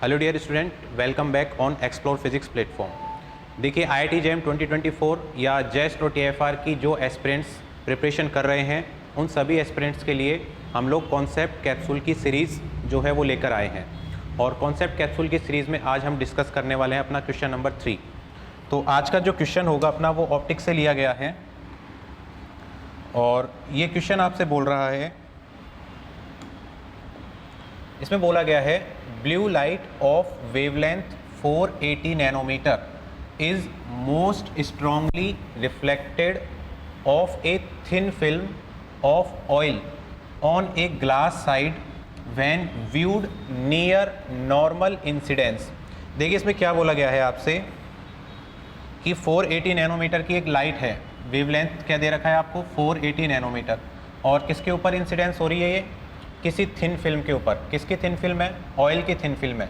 Hello dear student, welcome back on explore physics platform. देखिए IIT JAM 2024 या जेस्ट और TFR की जो एस्पिरेंट्स प्रिपरेशन कर रहे हैं उन सभी एस्पिरेंट्स के लिए हम लोग कॉन्सेप्ट कैप्सूल की सीरीज़ जो है वो लेकर आए हैं। और कॉन्सेप्ट कैप्सूल की सीरीज़ में आज हम डिस्कस करने वाले हैं अपना क्वेश्चन नंबर 3। तो आज का जो क्वेश्चन होगा अपना वो ऑप्टिक्स से लिया गया है और ये क्वेश्चन आपसे बोल रहा है, इसमें बोला गया है blue light of wavelength 480 nanometre is most strongly reflected off a thin film of oil on a glass side when viewed near normal incidence. देखिए इसमें क्या बोला गया है आपसे कि 480 नैनोमीटर की एक लाइट है, वेवलेंथ क्या दे रखा है आपको 480 नैनोमीटर, और किसके ऊपर इंसिडेंस हो रही है, ये किसी थिन फिल्म के ऊपर। किसकी थिन फिल्म है? ऑयल की थिन फिल्म है।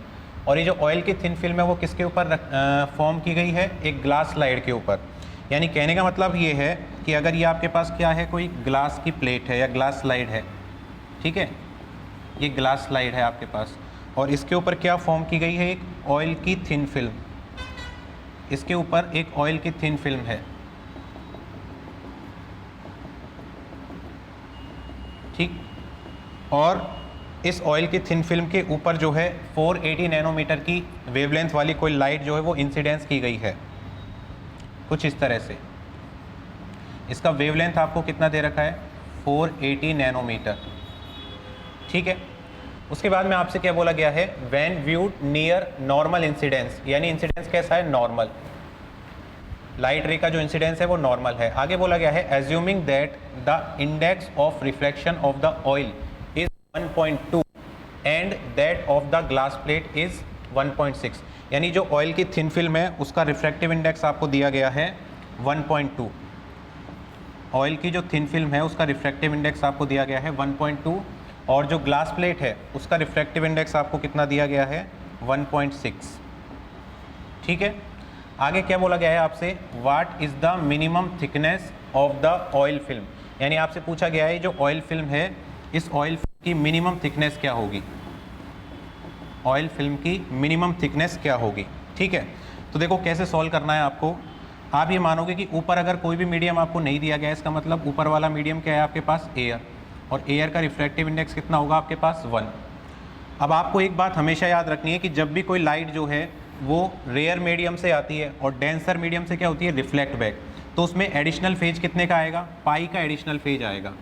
और ये जो ऑयल की थिन फिल्म है वो किसके ऊपर फॉर्म की गई है? एक ग्लास स्लाइड के ऊपर। यानी कहने का मतलब ये है कि अगर ये आपके पास क्या है, कोई ग्लास की प्लेट है या ग्लास स्लाइड है, ठीक है, ये ग्लास स्लाइड है आपके पास, और इसके ऊपर क्या फॉर्म की गई है? एक ऑयल की थिन फिल्म। इसके ऊपर एक ऑयल की थिन फिल्म है, ठीक। और इस ऑयल की थिन फिल्म के ऊपर जो है 480 नैनोमीटर की वेवलेंथ वाली कोई लाइट जो है वो इंसिडेंस की गई है कुछ इस तरह से। इसका वेवलेंथ आपको कितना दे रखा है? 480 नैनोमीटर, ठीक है। उसके बाद में आपसे क्या बोला गया है? When viewed near normal incidence, यानी इंसिडेंस कैसा है? नॉर्मल। लाइट रे का जो इंसिडेंस है वो नॉर्मल है। आगे बोला गया है assuming that the index of reflection of the oil 1.2 and that of the glass plate is 1.6। यानी जो ऑयल की थिन फिल्म है उसका रिफ्रैक्टिव इंडेक्स आपको दिया गया है 1.2। ऑयल की जो थिन फिल्म है उसका रिफ्रैक्टिव इंडेक्स आपको दिया गया है 1.2, और जो ग्लास प्लेट है उसका रिफ्रैक्टिव इंडेक्स आपको कितना दिया गया है? 1.6, ठीक है। आगे क्या बोला गया है आपसे? What is the minimum thickness of the oil film. यानी आपसे पूछा गया है जो ऑयल फिल्म है, इस ऑयल फिल्म की मिनिमम थिकनेस क्या होगी? ऑयल फिल्म की मिनिमम थिकनेस क्या होगी, ठीक है। तो देखो कैसे सॉल्व करना है आपको। आप ये मानोगे कि ऊपर अगर कोई भी मीडियम आपको नहीं दिया गया है, इसका मतलब ऊपर वाला मीडियम क्या है आपके पास? एयर, और एयर का रिफ्रैक्टिव इंडेक्स कितना होगा आपके पास? 1। अब आपको एक बात हमेशा याद रखनी है कि जब भी कोई लाइट जो है वो रेयर मीडियम से आती है और डेंसर मीडियम से क्या होती है? रिफ्लेक्ट बैक, तो उसमें एडिशनल फेज कितने का आएगा? पाई का एडिशनल फेज आएगा।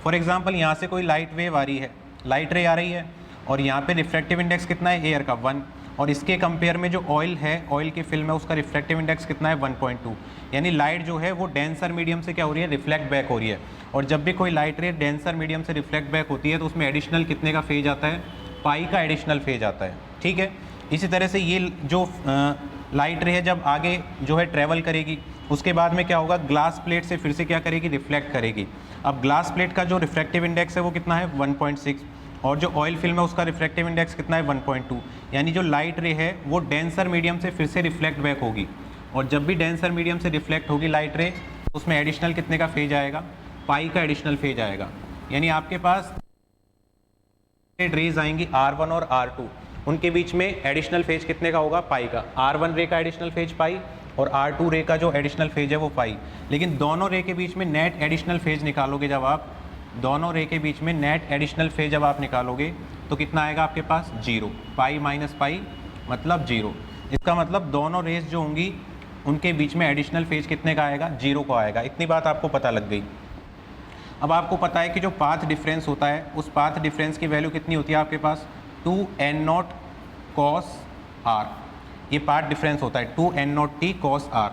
फॉर एग्जांपल यहाँ से कोई लाइट वेव आ रही है, लाइट रे आ रही है, और यहाँ पे रिफ्रैक्टिव इंडेक्स कितना है? एयर का 1, और इसके कंपेयर में जो ऑयल है, ऑयल की फिल्म है, उसका रिफ्रैक्टिव इंडेक्स कितना है? 1.2। यानी लाइट जो है वो डेंसर मीडियम से क्या हो रही है? रिफ्लेक्ट बैक हो रही है। और जब भी कोई लाइट रे डेंसर मीडियम से रिफ्लेक्ट बैक होती है तो उसमें एडिशनल कितने का फेज आता है? पाई का एडिशनल फेज आता है, ठीक है। इसी तरह से ये जो लाइट रे है जब आगे जो है ट्रैवल करेगी, उसके बाद में क्या होगा? ग्लास प्लेट से फिर से क्या करेगी? रिफ्लेक्ट करेगी। अब ग्लास प्लेट का जो रिफ्रैक्टिव इंडेक्स है वो कितना है? 1.6, और जो ऑयल फिल्म है उसका रिफ्रैक्टिव इंडेक्स कितना है? 1.2। यानी जो लाइट रे है वो डेंसर मीडियम से फिर से रिफ्लेक्ट बैक होगी, और जब भी डेंसर मीडियम से रिफ्लेक्ट होगी लाइट रे, तो उसमें एडिशनल कितने का फेज आएगा? पाई का एडिशनल फेज आएगा। यानी आपके पास रेज आएंगी R1 और R2, उनके बीच में एडिशनल फेज कितने का होगा? पाई का। R1 रे का एडिशनल फेज पाई, और R2 रे का जो एडिशनल फेज है वो पाई। लेकिन दोनों रे के बीच में नेट एडिशनल फेज निकालोगे जब आप, दोनों रे के बीच में नेट एडिशनल फेज जब आप निकालोगे तो कितना आएगा आपके पास? 0। पाई माइनस पाई मतलब 0। इसका मतलब दोनों रेज जो होंगी उनके बीच में एडिशनल फेज कितने का आएगा? 0 को आएगा। इतनी बात आपको पता लग गई। अब आपको पता है कि जो पाथ डिफरेंस होता है उस पाथ डिफरेंस की वैल्यू कितनी होती है आपके पास? 2n0 cos r। ये पाथ डिफरेंस होता है 2n0t cos r,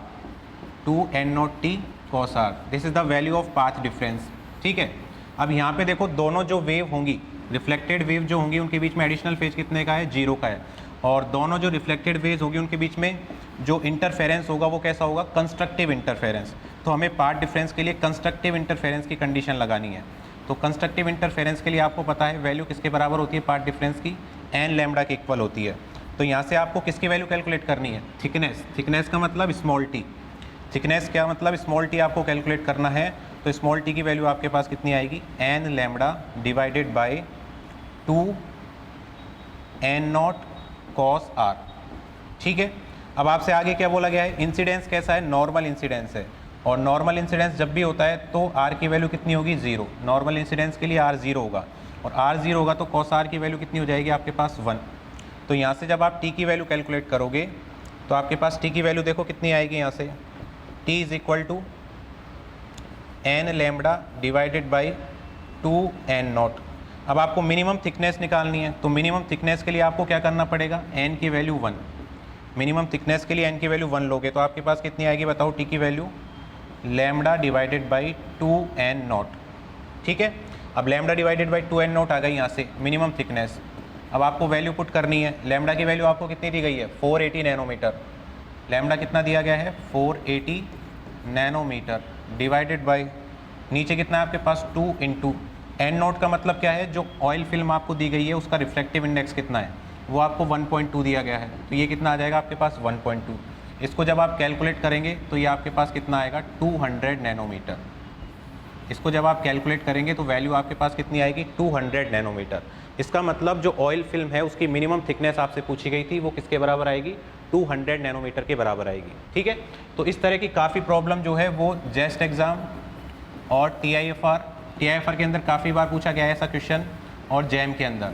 2n0t cos r। This is the value of path difference, ठीक है। अब यहाँ पे देखो दोनों जो वेव होंगी, रिफ्लेक्टेड वेव जो होंगी, उनके बीच में एडिशनल फेज कितने का है? 0 का है। और दोनों जो रिफ्लेक्टेड वेव्स होगी उनके बीच में जो इंटरफेरेंस होगा वो कैसा होगा? Constructive interference. तो हमें पाथ डिफरेंस के लिए कंस्ट्रक्टिव इंटरफेरेंस की कंडीशन लगानी है। तो कंस्ट्रक्टिव इंटरफेरेंस के लिए आपको पता है वैल्यू किसके बराबर होती है पाथ डिफरेंस की? n लैम्डा के इक्वल होती है। तो यहाँ से आपको किसकी वैल्यू कैलकुलेट करनी है? थिकनेस। थिकनेस का मतलब स्मॉल टी। थिकनेस क्या मतलब? स्मॉल टी आपको कैलकुलेट करना है। तो स्मॉल टी की वैल्यू आपके पास कितनी आएगी? n lambda divided by 2 n0 cos r. ठीक है, अब आपसे आगे क्या बोला गया है, इंसिडेंस कैसा है, नॉर्मल इंसिडेंस है, और नॉर्मल इंसिडेंस जब भी होता है तो आर की वैल्यू कितनी होगी, 0। नॉर्मल इंसिडेंस के लिए आर 0 होगा, और आर 0 होगा तो कॉस आर की वैल्यू कितनी हो जाएगी आपके पास 1। तो यहाँ से जब आप टी की वैल्यू कैलकुलेट करोगे तो आपके पास टी की वैल्यू देखो कितनी आएगी, यहाँ से T is equal to N lambda divided by 2n nought. अब आपको मिनिमम थिकनेस निकालनी है, तो मिनिमम थिकनेस के लिए आपको क्या करना पड़ेगा, n की वैल्यू 1। मिनिमम थिकनेस के लिए n की वैल्यू 1 लोगे तो आपके पास कितनी आएगी बताओ, t की value lambda divided by 2n nought. ठीक है, अब lambda divided by 2n nought आ गई यहाँ से मिनिमम थिकनेस। अब आपको वैल्यू पुट करनी है, लैम्बडा की वैल्यू आपको कितनी दी गई है, 480 नैनोमीटर। लैम्बडा कितना दिया गया है, 480 नैनोमीटर डिवाइडेड बाई नीचे कितना है आपके पास 2 इंटू एन नोट का मतलब क्या है, जो ऑयल फिल्म आपको दी गई है उसका रिफ्लेक्टिव इंडेक्स कितना है, वो आपको 1.2 दिया गया है, तो ये कितना आ जाएगा आपके पास 1.2। इसको जब आप कैलकुलेट करेंगे तो ये आपके पास कितना आएगा 200 नैनोमीटर। इसको जब आप कैलकुलेट करेंगे तो वैल्यू आपके पास कितनी आएगी 200 नैनोमीटर। इसका मतलब जो ऑयल फिल्म है उसकी मिनिमम थिकनेस आपसे पूछी गई थी वो किसके बराबर आएगी, 200 नैनोमीटर के बराबर आएगी। ठीक है, तो इस तरह की काफ़ी प्रॉब्लम जो है वो जेस्ट एग्ज़ाम और टीआईएफआर के अंदर काफ़ी बार पूछा गया है ऐसा क्वेश्चन, और जैम के अंदर,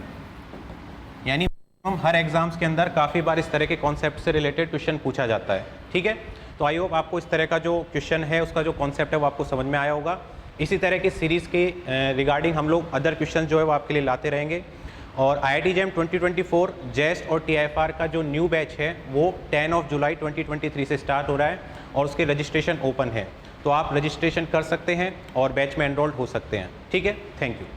यानी हम हर एग्जाम्स के अंदर काफ़ी बार इस तरह के कॉन्सेप्ट से रिलेटेड क्वेश्चन पूछा जाता है। ठीक है, तो आई होप आपको इस तरह का जो क्वेश्चन है उसका जो कॉन्सेप्ट है वो आपको समझ में आया होगा। इसी तरह की सीरीज़ के रिगार्डिंग हम लोग अदर क्वेश्चन जो है वो आपके लिए लाते रहेंगे। और IIT जैम 2024 जेस्ट और टीआईएफआर का जो न्यू बैच है वो 10 जुलाई 2023 से स्टार्ट हो रहा है, और उसके रजिस्ट्रेशन ओपन है, तो आप रजिस्ट्रेशन कर सकते हैं और बैच में एनरोल्ड हो सकते हैं। ठीक है, थैंक यू।